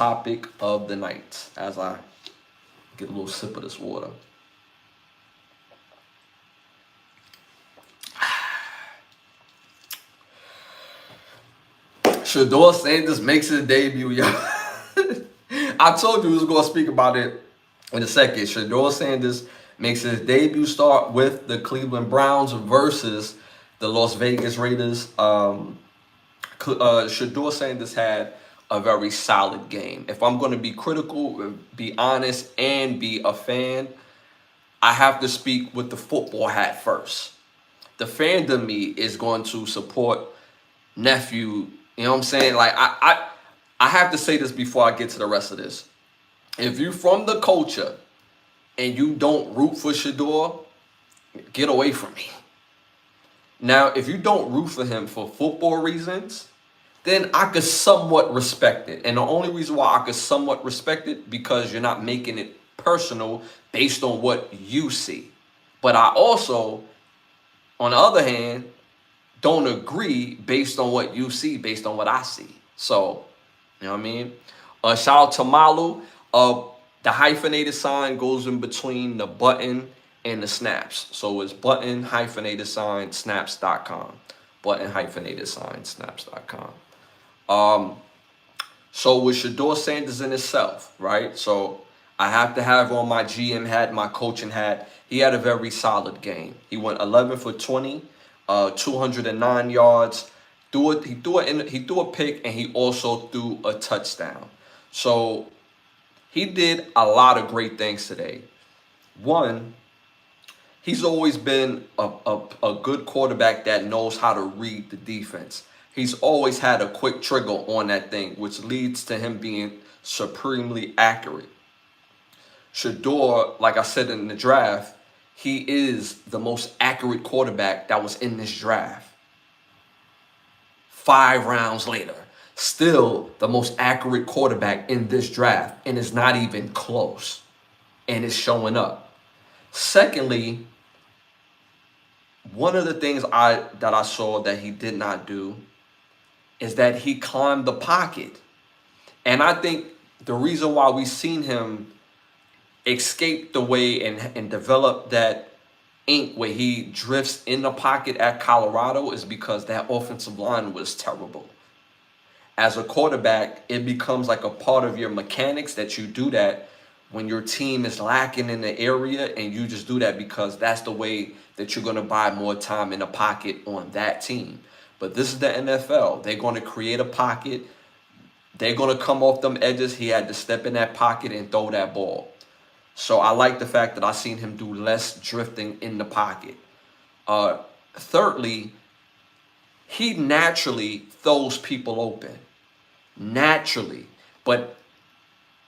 topic of the night as I get a little sip of this water. Shedeur Sanders makes his debut, y'all. I told you we was going to speak about it in a second. Shedeur Sanders makes his debut start with the Cleveland Browns versus the Las Vegas Raiders. Shedeur Sanders had a very solid game. If I'm going to be critical, be honest, and be a fan, I have to speak with the football hat first. The fan to me is going to support nephew. You know what I'm saying? Like I have to say this before I get to the rest of this. If you from the culture and you don't root for Shedeur, get away from me. Now, if you don't root for him for football reasons, then I could somewhat respect it. And the only reason why I could somewhat respect it because you're not making it personal based on what you see. But I also, on the other hand, don't agree based on what you see, based on what I see. So, you know what I mean? Shout out to Malu. The hyphenated sign goes in between the button and the snaps. So it's button hyphenated sign snaps.com. Button hyphenated sign snaps.com. So with Shedeur Sanders in itself, right? So I have to have on my GM hat, my coaching hat. He had a very solid game. He went 11 for 20, 209 yards. He threw a pick, and he also threw a touchdown. So he did a lot of great things today. One, he's always been a good quarterback that knows how to read the defense. He's always had a quick trigger on that thing, which leads to him being supremely accurate. Shedeur, like I said in the draft, he is the most accurate quarterback that was in this draft. 5 rounds later, still the most accurate quarterback in this draft, and it's not even close, and it's showing up. Secondly, one of the things that I saw that he did not do is that he climbed the pocket. And I think the reason why we've seen him escape the way and develop that ink where he drifts in the pocket at Colorado is because that offensive line was terrible. As a quarterback, it becomes like a part of your mechanics that you do that when your team is lacking in the area, and you just do that because that's the way that you're going to buy more time in the pocket on that team. But this is the NFL. They're going to create a pocket. They're going to come off them edges. He had to step in that pocket and throw that ball. So I like the fact that I seen him do less drifting in the pocket. Thirdly, he naturally throws people open. Naturally. But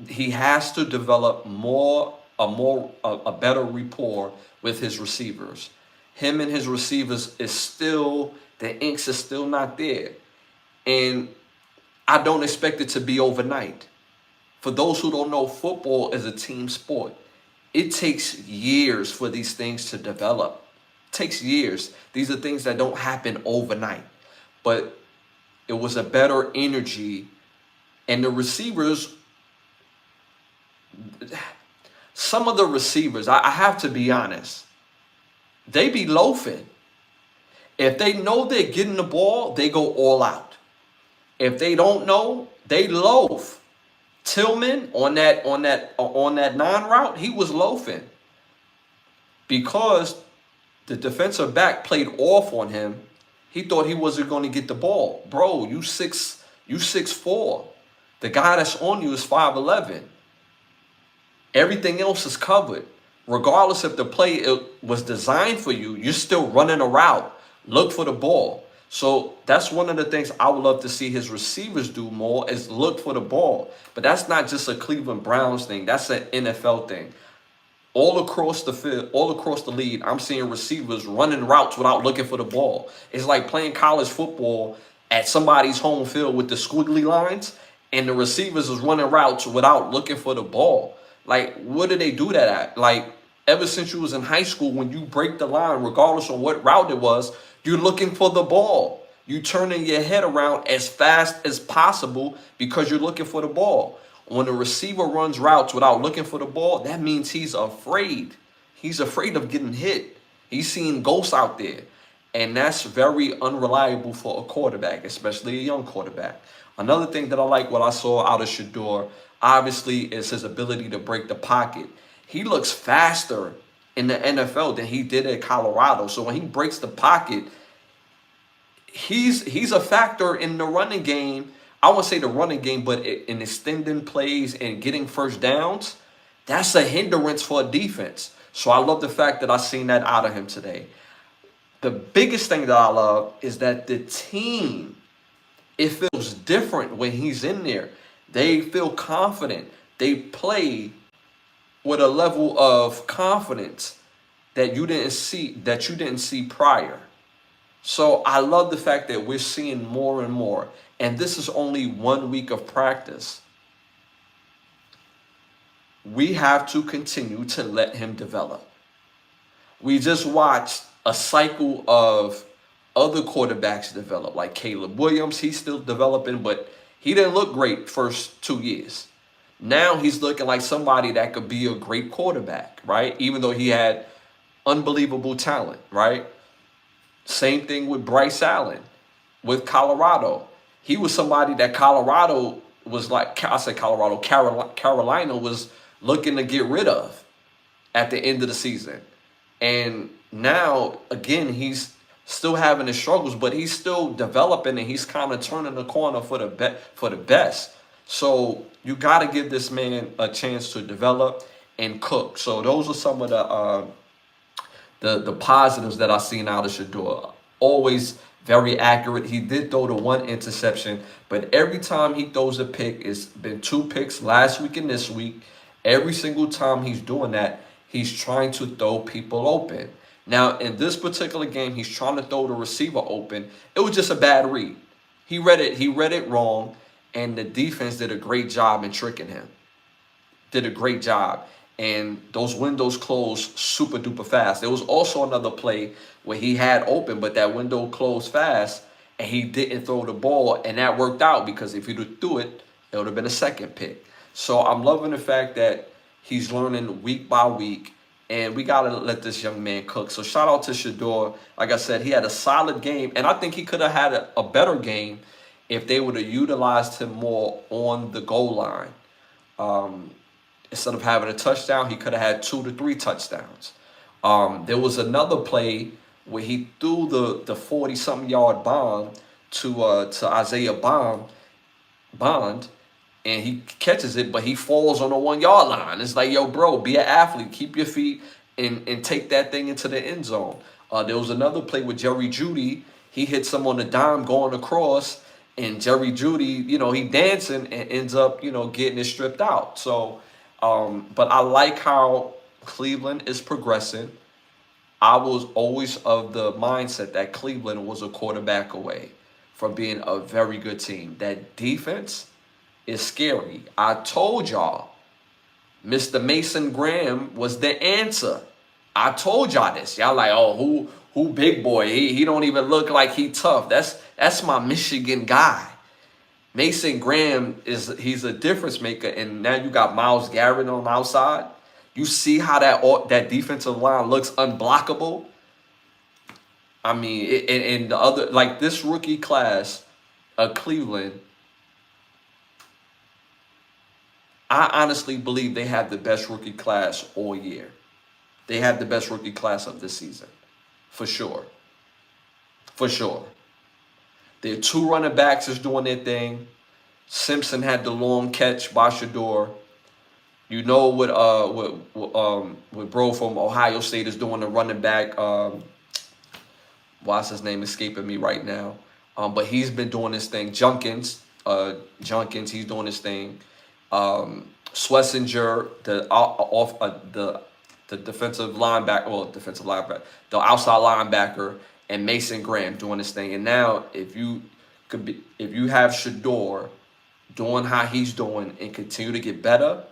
he has to develop a better rapport with his receivers. Him and his receivers is still, the inks is still not there. And I don't expect it to be overnight. For those who don't know, football is a team sport. It takes years for these things to develop. It takes years. These are things that don't happen overnight. But it was a better energy. And the receivers, some of the receivers, I have to be honest, they be loafing. If they know they're getting the ball, they go all out. If they don't know, they loaf. Tillman on that non-route, he was loafing because the defensive back played off on him. He thought he wasn't going to get the ball. Bro, you 6'4". The guy that's on you is 5'11". Everything else is covered. Regardless if the play was designed for you, you're still running a route. Look for the ball. So that's one of the things I would love to see his receivers do more is look for the ball. But that's not just a Cleveland Browns thing. That's an NFL thing. All across the field, all across the league, I'm seeing receivers running routes without looking for the ball. It's like playing college football at somebody's home field with the squiggly lines, and the receivers is running routes without looking for the ball. Like, what do they do that at? Like, ever since you was in high school, when you break the line, regardless of what route it was, you're looking for the ball. You turning your head around as fast as possible because you're looking for the ball. When a receiver runs routes without looking for the ball, that means he's afraid. He's afraid of getting hit. He's seeing ghosts out there. And that's very unreliable for a quarterback, especially a young quarterback. Another thing that I like what I saw out of Shedeur, obviously, is his ability to break the pocket. He looks faster in the NFL than he did at Colorado. So when he breaks the pocket, he's a factor in the running game. I won't say the running game, but in extending plays and getting first downs, that's a hindrance for a defense. So I love the fact that I seen that out of him today. The biggest thing that I love is that the team, it feels different when he's in there. They feel confident. They play with a level of confidence that you didn't see prior. So I love the fact that we're seeing more and more. And this is only 1 week of practice. We have to continue to let him develop. We just watched a cycle of other quarterbacks develop, like Caleb Williams. He's still developing, but he didn't look great first 2 years. Now he's looking like somebody that could be a great quarterback, right? Even though he had unbelievable talent, right? Same thing with Bryce Allen with Colorado. He was somebody that Colorado was like, I said Colorado, Carolina was looking to get rid of at the end of the season. And now, again, he's still having his struggles, but he's still developing and he's kind of turning the corner for the best. So you got to give this man a chance to develop and cook. So those are some of the positives that I've seen out of Shedeur. Always very accurate. He did throw the one interception, but every time he throws a pick, it's been 2 picks last week and this week. Every single time he's doing that, he's trying to throw people open. Now, in this particular game, he's trying to throw the receiver open. It was just a bad read. He read it wrong, and the defense did a great job in tricking him. Did a great job. And those windows closed super duper fast. There was also another play where he had open, but that window closed fast, and he didn't throw the ball, and that worked out because if he'd have threw it, it would have been a second pick. So I'm loving the fact that he's learning week by week, and we got to let this young man cook. So shout out to Shedeur. Like I said, he had a solid game, and I think he could have had a better game if they would have utilized him more on the goal line. Instead of having a touchdown, he could have had 2 to 3 touchdowns. There was another play where he threw the 40-something yard bomb to Isaiah Bond, and he catches it, but he falls on the 1 yard line. It's like, yo, bro, be an athlete. Keep your feet and take that thing into the end zone. There was another play with Jerry Jeudy. He hits him on the dime going across, and Jerry Jeudy, he dancing and ends up, getting it stripped out. So, but I like how Cleveland is progressing. I was always of the mindset that Cleveland was a quarterback away from being a very good team. That defense is scary. I told y'all, Mr. Mason Graham was the answer. I told y'all this. Y'all like, oh, who big boy? He don't even look like he tough. That's my Michigan guy. Mason Graham he's a difference maker, and now you got Myles Garrett on the outside. You see how that defensive line looks unblockable. I mean, and the other, like this rookie class of Cleveland, I honestly believe they have the best rookie class all year. They have the best rookie class of this season, for sure. For sure. Their 2 running backs is doing their thing. Simpson had the long catch by Shedeur. You know what bro from Ohio State is doing, the running back. Why's his name escaping me right now? But he's been doing his thing. Junkins, he's doing his thing. Schlesinger, the defensive linebacker, the outside linebacker, and Mason Graham doing this thing. And now, if you have Shedeur doing how he's doing and continue to get better,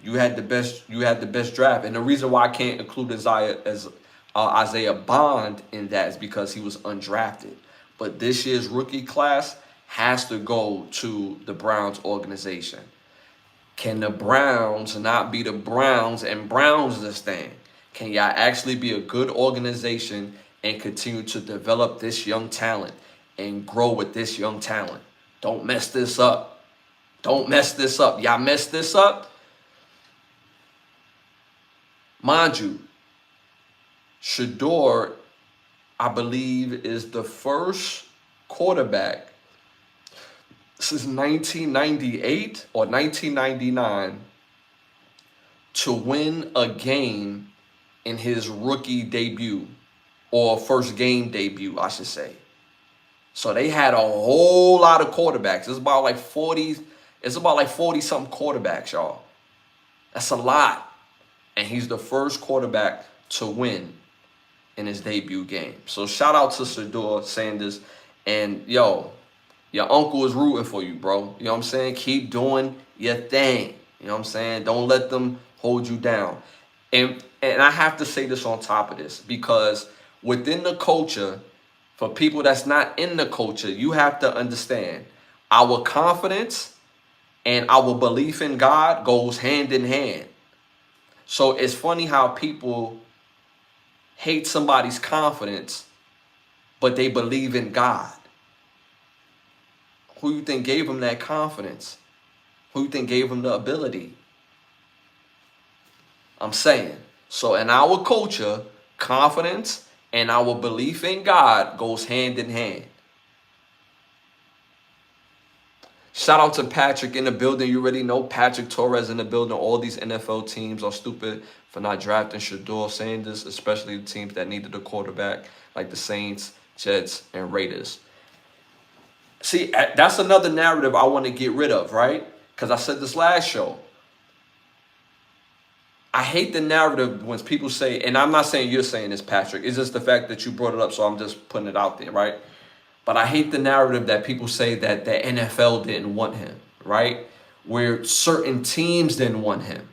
you had the best draft. And the reason why I can't include Isaiah Bond in that is because he was undrafted. But this year's rookie class has to go to the Browns organization. Can the Browns not be the Browns and Browns this thing? Can y'all actually be a good organization and continue to develop this young talent and grow with this young talent? Don't mess this up. Don't mess this up. Y'all mess this up. Mind you, Shedeur, I believe, is the first quarterback since 1998 or 1999 to win a game in his rookie debut, or first game debut, I should say. So they had a whole lot of quarterbacks. It's about like 40, it's about like 40 something quarterbacks, y'all. That's a lot. And he's the first quarterback to win in his debut game. So shout out to Shedeur Sanders. And yo, your uncle is rooting for you, bro. You know what I'm saying? Keep doing your thing. You know what I'm saying? Don't let them hold you down. And I have to say this on top of this, because within the culture, for people that's not in the culture, you have to understand our confidence and our belief in God goes hand in hand. So it's funny how people hate somebody's confidence, but they believe in God. Who you think gave them that confidence? Who you think gave them the ability? I'm saying. So in our culture, confidence and our belief in God goes hand in hand. Shout out to Patrick in the building. You already know Patrick Torres in the building. All these NFL teams are stupid for not drafting Shedeur Sanders, especially the teams that needed a quarterback like the Saints, Jets, and Raiders. See, that's another narrative I want to get rid of, right? Because I said this last show. I hate the narrative when people say, and I'm not saying you're saying this, Patrick. It's just the fact that you brought it up, so I'm just putting it out there, right? But I hate the narrative that people say that the NFL didn't want him, right? Where certain teams didn't want him.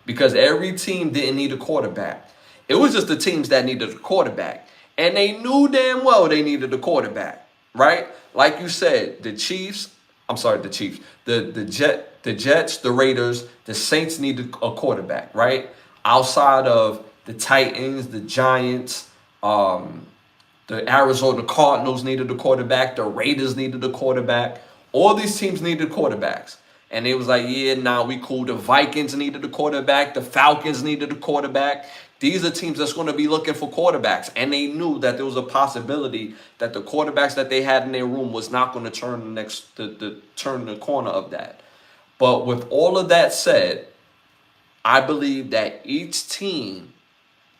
Because every team didn't need a quarterback. It was just the teams that needed a quarterback. And they knew damn well they needed a quarterback, right? Like you said, the Chiefs, the Jets, the Raiders, the Saints needed a quarterback, right? Outside of the Titans, the Giants, the Arizona Cardinals needed a quarterback. The Raiders needed a quarterback. All these teams needed quarterbacks. And it was like, yeah, nah, we cool. The Vikings needed a quarterback. The Falcons needed a quarterback. These are teams that's going to be looking for quarterbacks. And they knew that there was a possibility that the quarterbacks that they had in their room was not going to turn turn the corner of that. But with all of that said, I believe that each team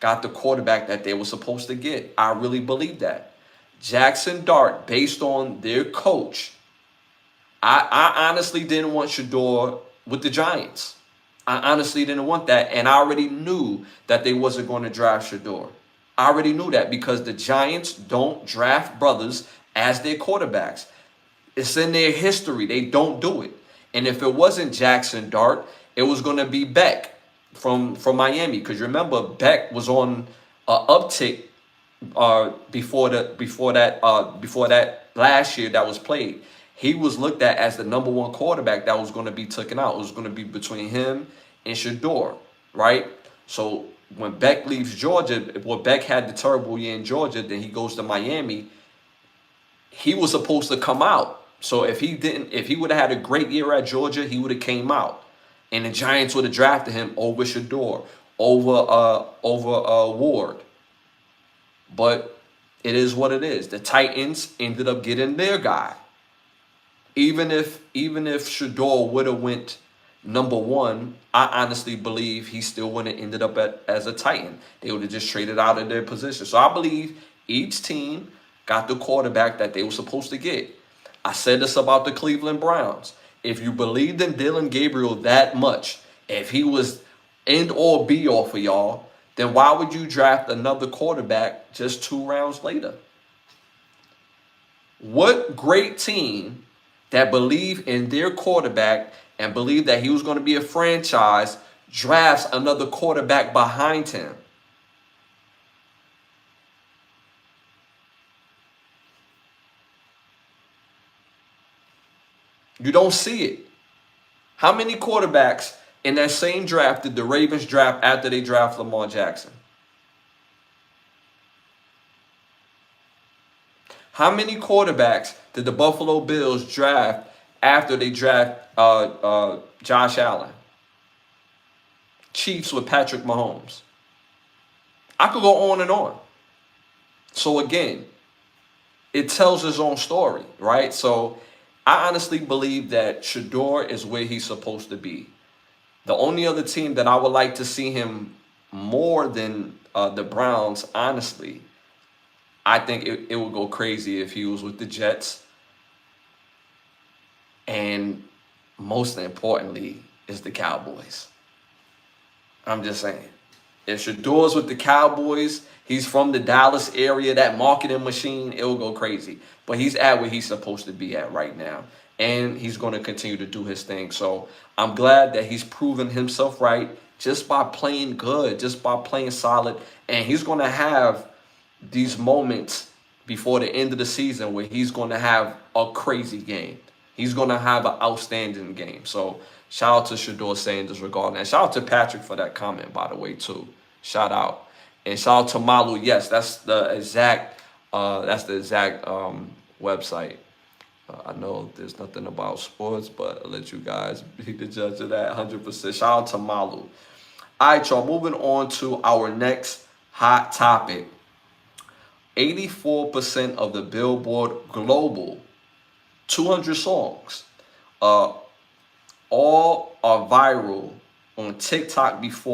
got the quarterback that they were supposed to get. I really believe that. Jackson Dart, based on their coach, I honestly didn't want Shedeur with the Giants. I honestly didn't want that, and I already knew that they wasn't going to draft Shedeur. I already knew that because the Giants don't draft brothers as their quarterbacks. It's in their history. They don't do it. And if it wasn't Jackson Dart, it was going to be Beck from Miami. Because remember, Beck was on an uptick before that last year that was played. He was looked at as the number one quarterback that was going to be taken out. It was going to be between him and Shedeur, right? So when Beck leaves Georgia, well, Beck had the terrible year in Georgia, then he goes to Miami. He was supposed to come out. So if he would have had a great year at Georgia, he would have came out. And the Giants would have drafted him over Shedeur, over Ward. But it is what it is. The Titans ended up getting their guy. Even if Shedeur would have went number one, I honestly believe he still wouldn't have ended up as a Titan. They would have just traded out of their position. So I believe each team got the quarterback that they were supposed to get. I said this about the Cleveland Browns. If you believed in Dylan Gabriel that much, if he was end all be all for y'all, then why would you draft another quarterback just 2 rounds later? What great team that believed in their quarterback and believed that he was going to be a franchise drafts another quarterback behind him? You don't see it. How many quarterbacks in that same draft did the Ravens draft after they draft Lamar Jackson? How many quarterbacks did the Buffalo Bills draft after they draft Josh Allen? Chiefs with Patrick Mahomes. I could go on and on. So again, it tells his own story, right? So I honestly believe that Shedeur is where he's supposed to be. The only other team that I would like to see him more than the Browns, honestly, I think it would go crazy if he was with the Jets. And most importantly, is the Cowboys. I'm just saying. If Shadeur's with the Cowboys, he's from the Dallas area, that marketing machine, it'll go crazy. But he's at where he's supposed to be at right now. And he's going to continue to do his thing. So I'm glad that he's proven himself right just by playing good, just by playing solid. And he's going to have these moments before the end of the season where he's going to have a crazy game. He's going to have an outstanding game. So shout out to Shedeur Sanders regarding that. Shout out to Patrick for that comment, by the way, too. Shout out. And shout out to Malu. Yes, that's the exact website. I know there's nothing about sports, but I'll let you guys be the judge of that 100%. Shout out to Malu. All right, y'all, moving on to our next hot topic. 84% of the Billboard Global 200 songs all are viral on TikTok before